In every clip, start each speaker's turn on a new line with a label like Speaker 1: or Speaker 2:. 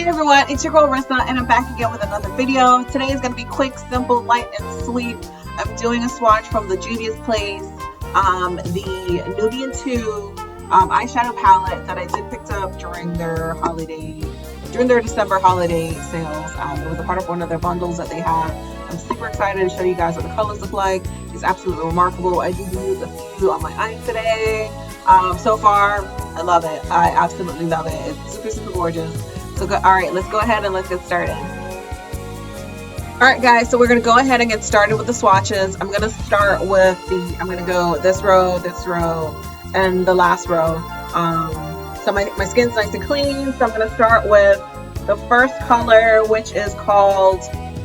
Speaker 1: Everyone, it's your girl Rissa and I'm back again with another video. Today is going to be quick, simple, light, and sweet. I'm doing a swatch from the JUVIA'S place, the Nubian 2 eyeshadow palette that I did pick up during their December holiday sales. It was a part of one of their bundles that they have. I'm super excited to show you guys what the colors look like. It's absolutely remarkable. I did use a few on my eyes today. So far, I love it. I absolutely love it. It's super, super gorgeous. So alright, let's go ahead and let's get started. Alright guys, so we're going to go ahead and get started with the swatches. I'm going to start with I'm going to go this row, and the last row. So my skin's nice and clean, so I'm going to start with the first color, which is called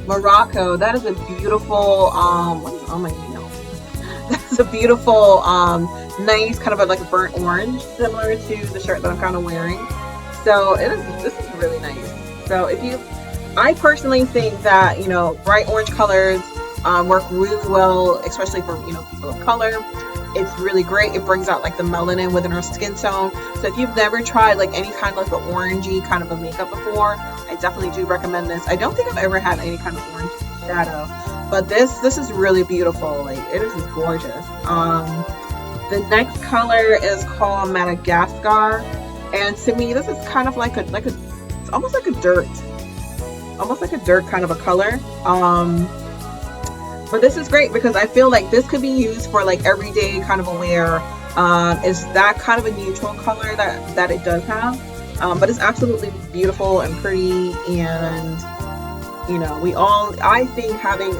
Speaker 1: Morocco. That is a beautiful, what is on my nails? That's a beautiful, nice kind of like a burnt orange, similar to the shirt that I'm kind of wearing. So this is really nice. So I personally think that, bright orange colors work really well, especially for, people of color. It's really great. It brings out like the melanin within our skin tone. So if you've never tried like any kind of like an orangey kind of a makeup before, I definitely do recommend this. I don't think I've ever had any kind of orange shadow, but this is really beautiful. Like it is just gorgeous. The next color is called Madagascar. And to me, this is kind of like it's almost like a dirt kind of a color. But this is great because I feel like this could be used for like everyday kind of a wear. It's that kind of a neutral color that it does have. But it's absolutely beautiful and pretty. And, I think having,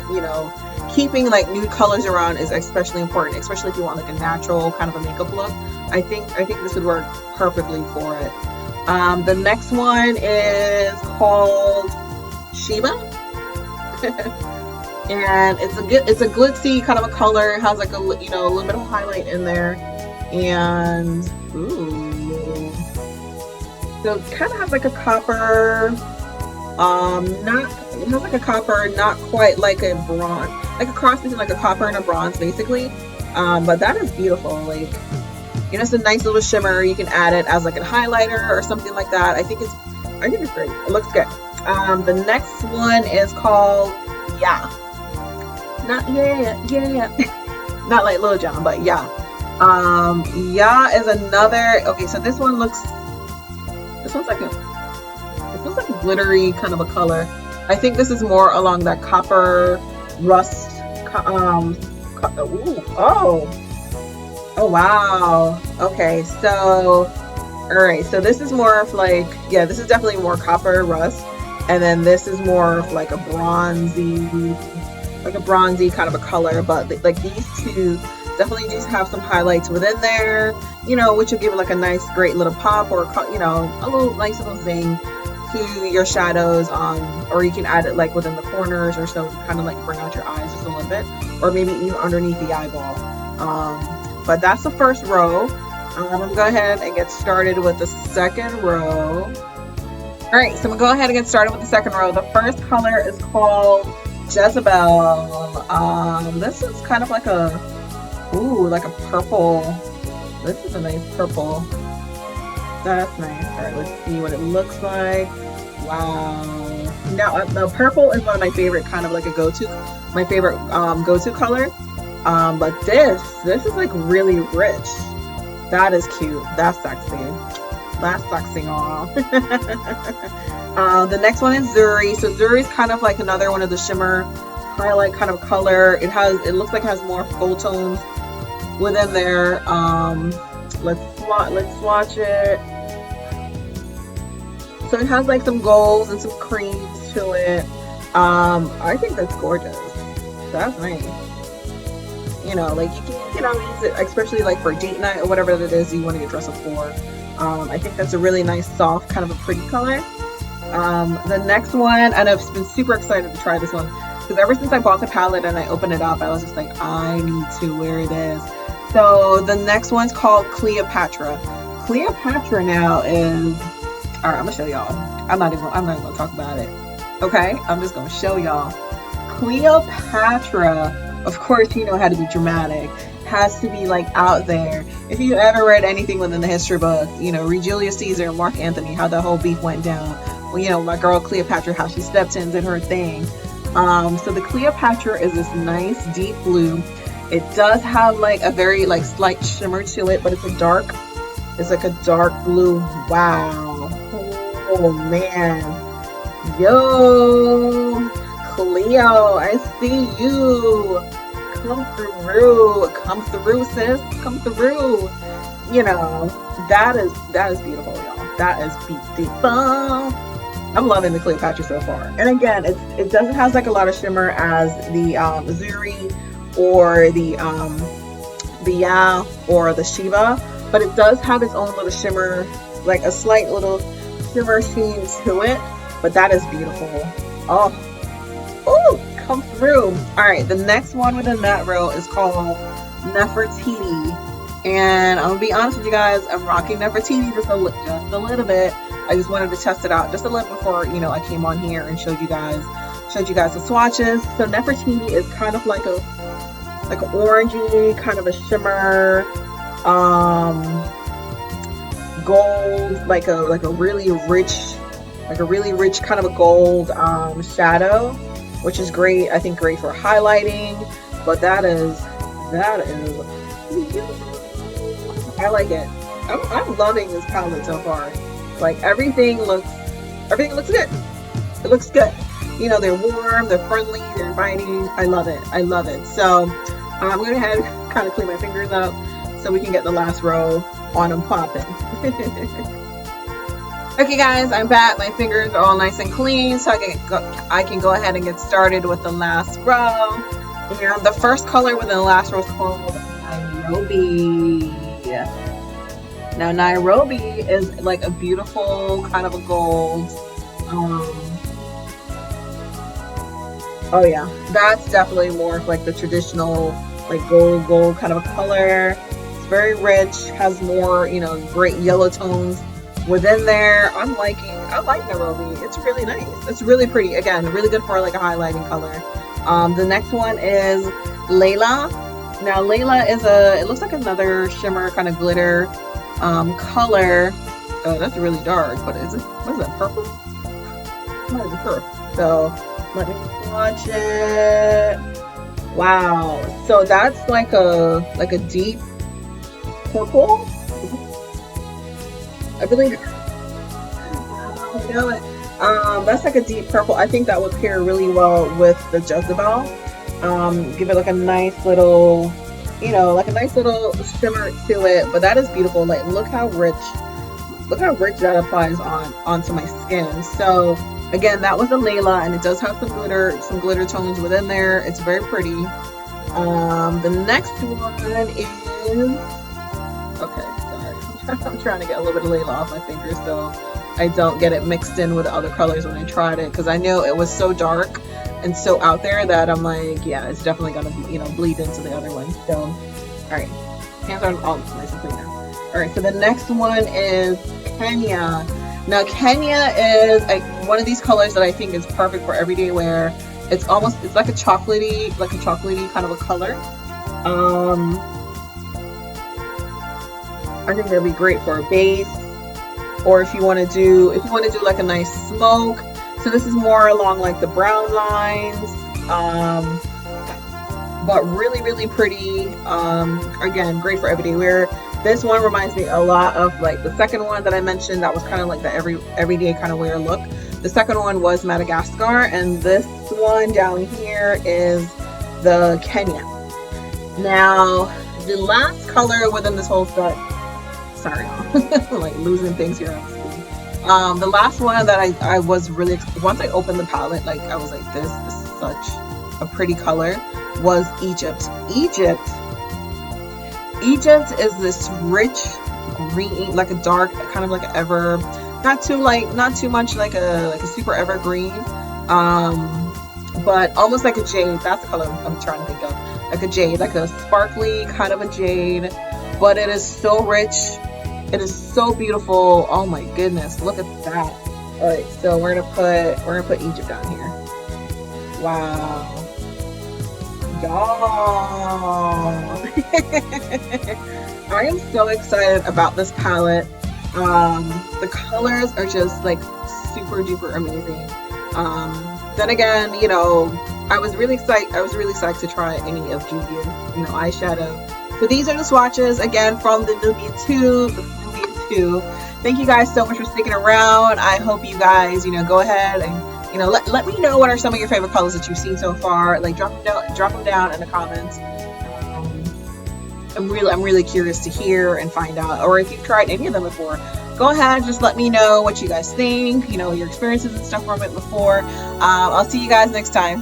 Speaker 1: keeping like nude colors around is especially important, especially if you want like a natural kind of a makeup look. I think this would work perfectly for it. The next one is called Sheba. And it's a glitzy kind of a color. It has like a little bit of highlight in there, and so it kind of has like a copper, it has like a copper, not quite like a bronze, like a cross between like a copper and a bronze basically. But that is beautiful. Like, it's a nice little shimmer. You can add it as like a highlighter or something like that. I think it's great. It looks good. The next one is called not like Lil Jon, but is another. Okay, so this one's like a glittery kind of a color. I think this is more along that copper rust. Oh wow. Okay, so alright, so this is more of like, this is definitely more copper rust, and then this is more of like a bronzy kind of a color. But like these two definitely do have some highlights within there, which will give it like a nice great little pop, or a little nice little zing to your shadows, or you can add it like within the corners or so to kind of like bring out your eyes just a little bit, or maybe even underneath the eyeball. But that's the first row. I'm gonna go ahead and get started with the second row. Alright, so I'm gonna go ahead and get started with the second row. The first color is called Jezebel. This is kind of like like a purple. This is a nice purple. That's nice. Alright, let's see what it looks like. Wow. Now, the purple is one of my favorite kind of like a go-to color. But this is like really rich. That is cute. That's sexy. Aw. The next one is Zuri. So Zuri is kind of like another one of the shimmer highlight kind of color. It looks like it has more full tones within there. Let's swatch it. So it has like some golds and some creams to it. I think that's gorgeous. That's nice. Like you can use it, especially like for date night or whatever it is you want to get dressed up for. I think that's a really nice, soft, kind of a pretty color. The next one, and I've been super excited to try this one because ever since I bought the palette and I opened it up, I was just like, I need to wear this. So the next one's called Cleopatra. Cleopatra now is, all right, I'm gonna show y'all. I'm not even gonna talk about it. Okay, I'm just gonna show y'all. Cleopatra, of course, had to be dramatic, has to be like out there. If you ever read anything within the history book, read Julius Caesar and Mark Antony, how the whole beef went down. you know, my girl Cleopatra, how she stepped in, did her thing. So the Cleopatra is this nice deep blue. It does have like a very like slight shimmer to it, but it's like a dark blue. Wow. Oh man. Yo, Cleo, I see you. Come through, sis. Come through. You know, that is beautiful, y'all. That is beautiful. I'm loving the Cleopatra so far. And again, it doesn't have like a lot of shimmer as the Zuri or the yeah or the Sheba, but it does have its own little shimmer, like a slight little shimmer sheen to it. But that is beautiful. Oh, come through. All right, the next one within that row is called Nefertiti. And I'm gonna be honest with you guys, I'm rocking Nefertiti just a little bit. I just wanted to test it out just a little before, you know, I came on here and showed you guys the swatches. So Nefertiti is kind of like an orangey kind of a shimmer, gold, like a really rich kind of a gold shadow, which is great. I think great for highlighting. But that is I like it. I'm loving this palette so far. Like everything looks good. It looks good. You know, they're warm, they're friendly, they're inviting. I love it. So I'm gonna head kind of clean my fingers up so we can get the last row on and popping. Okay guys, I'm back. My fingers are all nice and clean, so I can go ahead and get started with the last row. And the first color within the last row is called Nairobi. Now Nairobi is like a beautiful kind of a gold. Oh yeah, that's definitely more of like the traditional like gold kind of a color. It's very rich, has more, you know, great yellow tones within there. I like Nairobi. It's really nice. It's really pretty. Again, really good for like a highlighting color. The next one is Leyla. Now Leyla is it looks like another shimmer kind of glitter color. Oh, that's really dark, but what is that, purple? Might be purple. So let me watch it. Wow. So that's like a deep purple. I believe. That's like a deep purple. I think that would pair really well with the Jezebel. Give it like a nice little, you know, like a nice little shimmer to it. But that is beautiful. Like look how rich that applies onto my skin. So again, that was the Leyla, and it does have some glitter tones within there. It's very pretty. The next one is, okay, sorry. I'm trying to get a little bit of Leyla off my fingers so I don't get it mixed in with other colors when I tried it, because I know it was so dark and so out there that I'm like, yeah, it's definitely gonna, you know, bleed into the other one. So, all right, hands are all nice and clean now. All right, so the next one is Kenya. Now Kenya is one of these colors that I think is perfect for everyday wear. It's like a chocolatey kind of a color. I think that'd be great for a base, or if you want to do like a nice smoke. So this is more along like the brown lines, but really pretty. Again, great for everyday wear. This one reminds me a lot of like the second one that I mentioned. That was kind of like the everyday kind of wear look. The second one was Madagascar, and this one down here is the Kenya. Now, the last color within this whole set, sorry, I'm like losing things here on the screen. The last one that I was really, once I opened the palette, like I was like, this is such a pretty color, was Egypt. Egypt is this rich green, like a dark, kind of like an ever, not too much like a super evergreen, but almost like a jade. That's the color I'm trying to think of, like a jade, like a sparkly kind of a jade, but it is so rich. It is so beautiful. Oh my goodness, look at that. All right, so we're gonna put Egypt down here. Wow. Y'all. I am so excited about this palette. The colors are just like super duper amazing. Then again, you know, I was really psyched to try any of Juvia's, you know, eyeshadow. So these are the swatches, again, from the Nubian 2. Thank you guys so much for sticking around. I hope you guys, you know, go ahead and, you know, let me know what are some of your favorite colors that you've seen so far. Like, drop them down in the comments. I'm really curious to hear and find out, or if you've tried any of them before. Go ahead, just let me know what you guys think, you know, your experiences and stuff from it before. I'll see you guys next time.